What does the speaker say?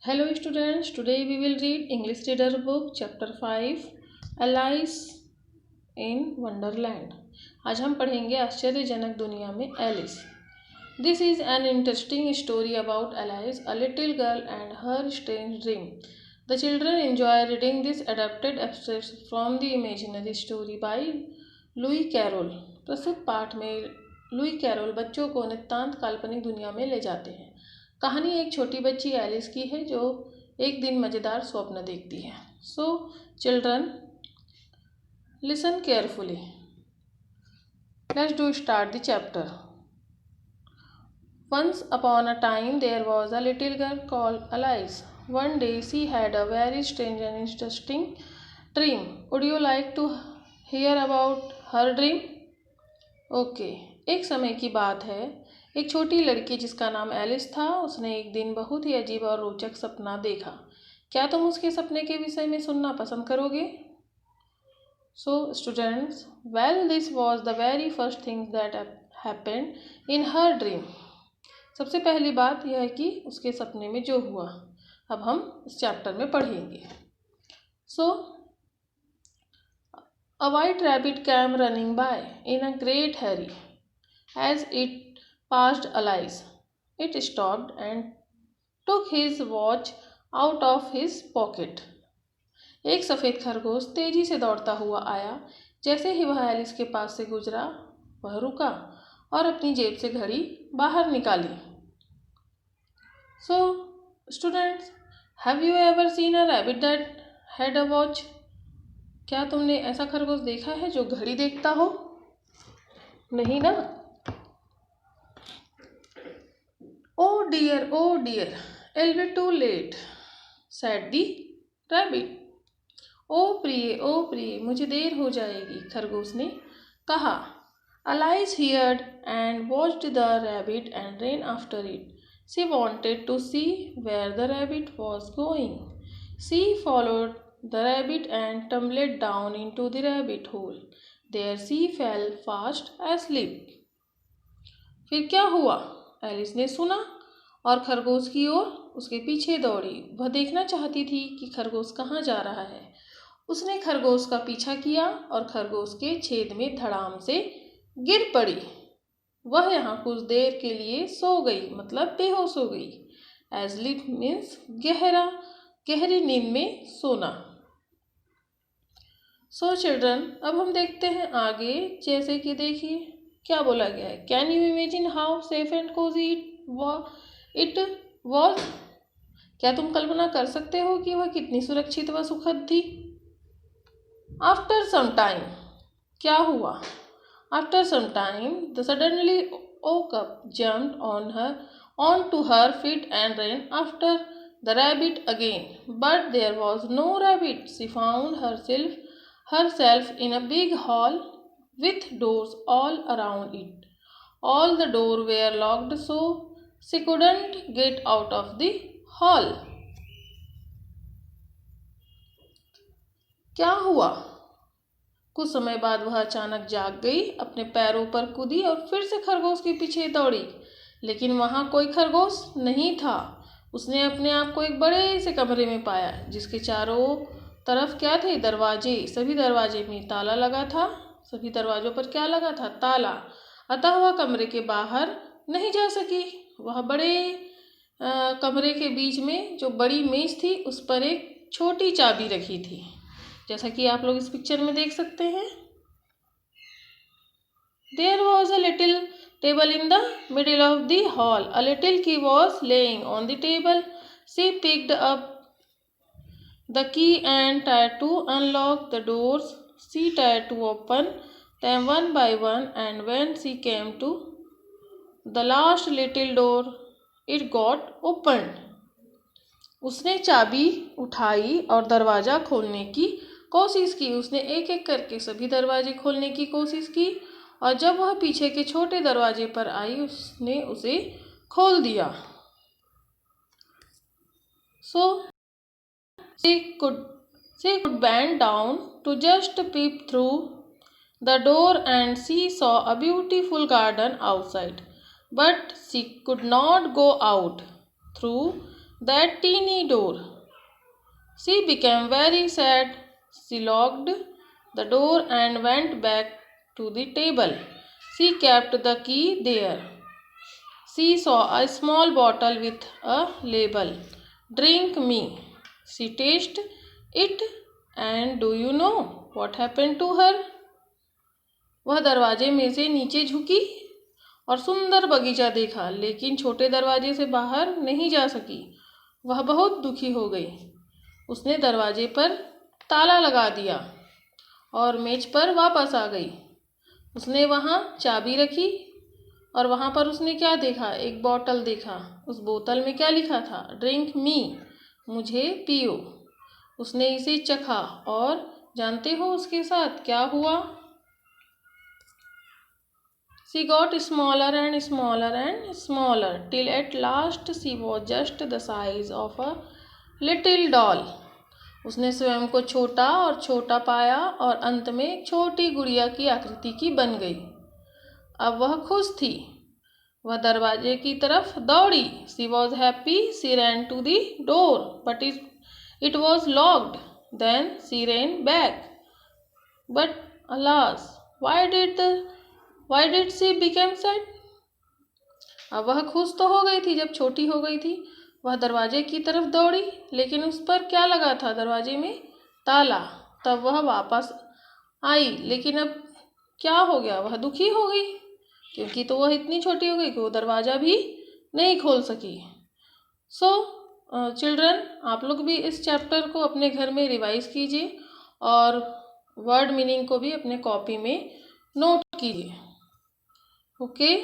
Hello students, today we will read English Reader Book Chapter 5 Alice in Wonderland. आज हम पढ़ेंगे आश्चर्यजनक दुनिया में Alice. This is an interesting story about Alice, a little girl and her strange dream. The children enjoy reading this adapted extract from the imaginary story by Louis Carroll. प्रस्तुत पाठ में Louis carol बच्चों को नितांत काल्पनिक दुनिया में ले जाते हैं. कहानी एक छोटी बच्ची एलिस की है जो एक दिन मज़ेदार स्वप्न देखती है. So children listen carefully. Let's do start the chapter. Once upon a time there was a little girl called Alice. One day she had a very strange and interesting dream. Would you like to hear about her dream? Okay. एक समय की बात है. एक छोटी लड़की जिसका नाम एलिस था, उसने एक दिन बहुत ही अजीब और रोचक सपना देखा. क्या तुम उसके सपने के विषय में सुनना पसंद करोगे? So students, well this was the very first thing that happened in her dream. सबसे पहली बात यह है कि उसके सपने में जो हुआ अब हम इस चैप्टर में पढ़ेंगे. So a white rabbit came running by in a great hurry. As it passed Alice, it stopped and took his watch out of his pocket. एक सफ़ेद खरगोश तेजी से दौड़ता हुआ आया. जैसे ही वह एलिस के पास से गुजरा, वह रुका और अपनी जेब से घड़ी बाहर निकाली. So, students, have you ever seen a rabbit that had a watch? क्या तुमने ऐसा खरगोश देखा है जो घड़ी देखता हो? नहीं ना? Oh dear, it'll be too late, said the rabbit. ओ प्रिय, मुझे देर हो जाएगी, खरगोश ने कहा. Alice heard and watched the rabbit and ran after it. She wanted to see where the rabbit was going. She followed the rabbit and tumbled down into the rabbit hole. There she fell fast asleep. फिर क्या हुआ? Alice ने सुना और खरगोश की ओर उसके पीछे दौड़ी. वह देखना चाहती थी कि खरगोश कहाँ जा रहा है. उसने खरगोश का पीछा किया और खरगोश के छेद में धड़ाम से गिर पड़ी. वह यहाँ कुछ देर के लिए सो गई, मतलब बेहोश हो गई. एस्लीप मीन्स गहरी नींद में सोना. सो चिल्ड्रन, अब हम देखते हैं आगे. जैसे कि देखिए क्या बोला गया है. Can you imagine how safe and cosy it was. क्या तुम कल्पना कर सकते हो कि वह कितनी सुरक्षित व सुखद थी. आफ्टर सम टाइम, क्या हुआ. After some time the suddenly woke up, jumped on to her feet and ran after the rabbit again. But there was no rabbit. She found herself in a big hall with doors all around it. All the doors were locked, so she couldn't get out of the hall. क्या हुआ. कुछ समय बाद वह अचानक जाग गई, अपने पैरों पर कूदी और फिर से खरगोश के पीछे दौड़ी. लेकिन वहाँ कोई खरगोश नहीं था. उसने अपने आप को एक बड़े से कमरे में पाया जिसके चारों तरफ क्या थे, दरवाजे. सभी दरवाजे में ताला लगा था. सभी दरवाजों पर क्या लगा था, ताला. अतः वह कमरे के बाहर नहीं जा सकी. वह बड़े कमरे के बीच में जो बड़ी मेज थी उस पर एक छोटी चाबी रखी थी, जैसा कि आप लोग इस पिक्चर में देख सकते हैं. There was a little table in the middle of the hall. A little key was laying on the table. She picked up the key and tried to unlock the doors. She tried to open them one by one, and when she came to the last little door, it got opened. उसने चाबी उठाई और दरवाज़ा खोलने की कोशिश की. उसने एक एक करके सभी दरवाजे खोलने की कोशिश की और जब वह पीछे के छोटे दरवाजे पर आई, उसने उसे खोल दिया. So she could bend down to just peep through the door and she saw a beautiful garden outside. But she could not go out through that teeny door. She became very sad. She locked the door and went back to the table. She kept the key there. She saw a small bottle with a label, "Drink me." She tasted it, and do you know what happened to her? वह दरवाजे में से नीचे झुकी और सुंदर बगीचा देखा, लेकिन छोटे दरवाजे से बाहर नहीं जा सकी। वह बहुत दुखी हो गई। उसने दरवाजे पर ताला लगा दिया और मेज पर वापस आ गई। उसने वहाँ चाबी रखी और वहाँ पर उसने क्या देखा? एक बोतल देखा। उस बोतल में क्या लिखा था? ड्रिंक मी, मुझे पियो। उसने इसे चखा और जानते हो उसके साथ क्या हुआ? She got smaller and smaller and smaller till at last she was just the size of a little doll. उसने स्वयं को छोटा और छोटा पाया और अंत में एक छोटी गुड़िया की आकृति की बन गई। अब वह खुश थी। वह दरवाजे की तरफ दौड़ी। She was happy. She ran to the door, but it was locked. Then she ran back. But alas, why did she become sad? अब वह खुश तो हो गई थी जब छोटी हो गई थी। वह दरवाजे की तरफ दौड़ी, लेकिन उस पर क्या लगा था? दरवाजे में ताला। तब वह वापस आई, लेकिन अब क्या हो गया? वह दुखी हो गई, क्योंकि तो वह इतनी छोटी हो गई कि वो दरवाज़ा भी नहीं खोल सकी। सो चिल्ड्रन, आप लोग भी इस चैप्टर को अपने घर में रिवाइज कीजिए और वर्ड मीनिंग को भी अपने कॉपी में नोट कीजिए। ओके।